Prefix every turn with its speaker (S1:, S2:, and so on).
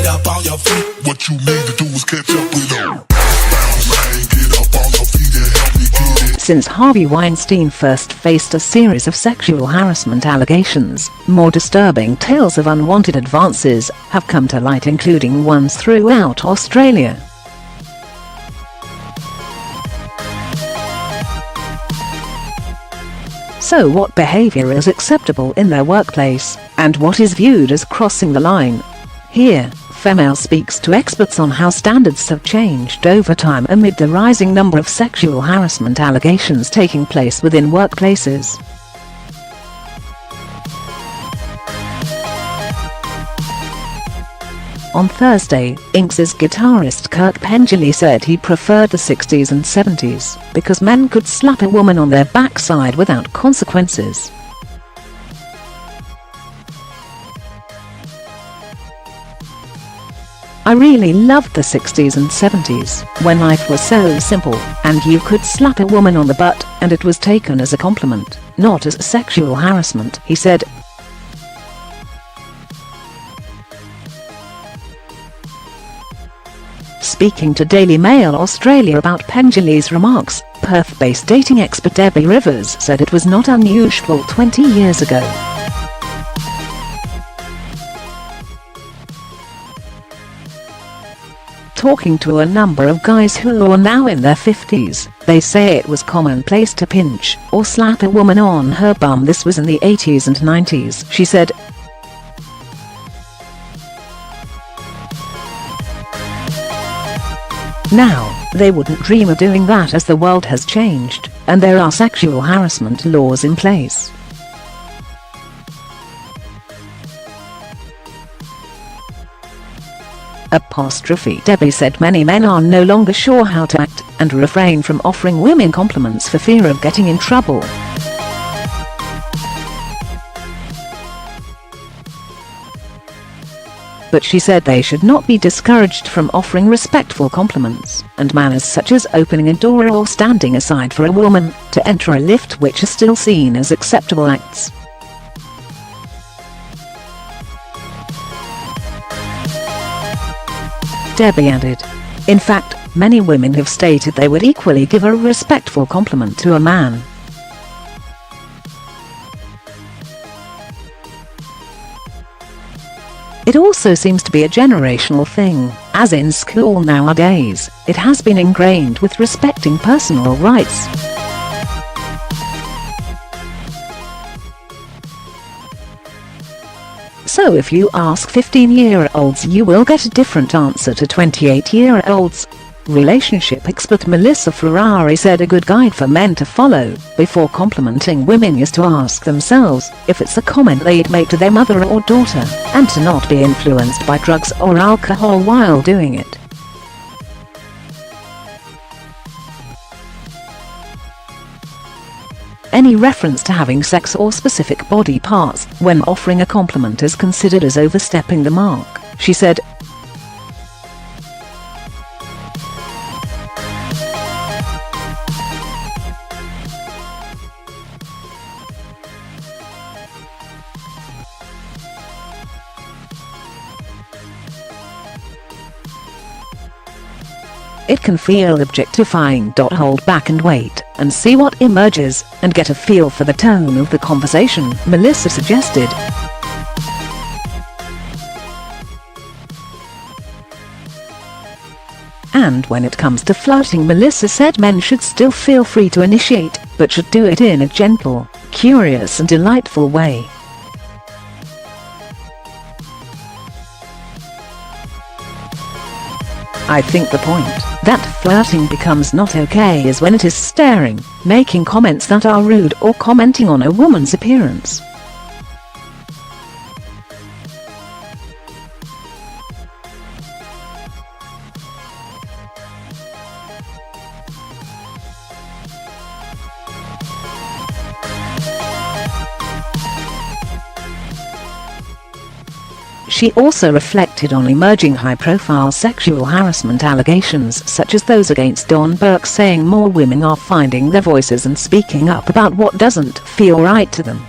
S1: get up on your feet. What you need to do is catch up with them. Bounce, man, get up on your feet and help me get it.
S2: Since Harvey Weinstein first faced a series of sexual harassment allegations, more disturbing tales of unwanted advances have come to light, including ones throughout Australia. So what behaviour is acceptable in their workplace, and what is viewed as crossing the line? Here, Female speaks to experts on how standards have changed over time amid the rising number of sexual harassment allegations taking place within workplaces. On Thursday, Inks' guitarist Kirk Pendley said he preferred the 60s and 70s because men could slap a woman on their backside without consequences. I really loved the 60s and 70s, when life was so simple, and you could slap a woman on the butt and it was taken as a compliment, not as sexual harassment, he said. Speaking to Daily Mail Australia about Pendley's remarks, Perth-based dating expert Debbie Rivers said it was not unusual 20 years ago. Talking to a number of guys who are now in their 50s, they say it was commonplace to pinch or slap a woman on her bum. This was in the 80s and 90s, she said. Now, they wouldn't dream of doing that as the world has changed, and there are sexual harassment laws in place. Debbie said many men are no longer sure how to act and refrain from offering women compliments for fear of getting in trouble. But she said they should not be discouraged from offering respectful compliments and manners such as opening a door or standing aside for a woman to enter a lift, which are still seen as acceptable acts. Debbie added, "In fact, many women have stated they would equally give a respectful compliment to a man." It also seems to be a generational thing, as in school nowadays, it has been ingrained with respecting personal rights. So if you ask 15-year-olds, you will get a different answer to 28-year-olds. Relationship expert Melissa Ferrari said a good guide for men to follow before complimenting women is to ask themselves if it's a comment they'd make to their mother or daughter, and to not be influenced by drugs or alcohol while doing it. Any reference to having sex or specific body parts when offering a compliment is considered as overstepping the mark, she said. It can feel objectifying. Hold back and wait and see what emerges, and get a feel for the tone of the conversation, Melissa suggested. And when it comes to flirting, Melissa said men should still feel free to initiate, but should do it in a gentle, curious and delightful way. I think the point that flirting becomes not okay is when it is staring, making comments that are rude, or commenting on a woman's appearance. She also reflected on emerging high-profile sexual harassment allegations such as those against Don Burke, saying more women are finding their voices and speaking up about what doesn't feel right to them.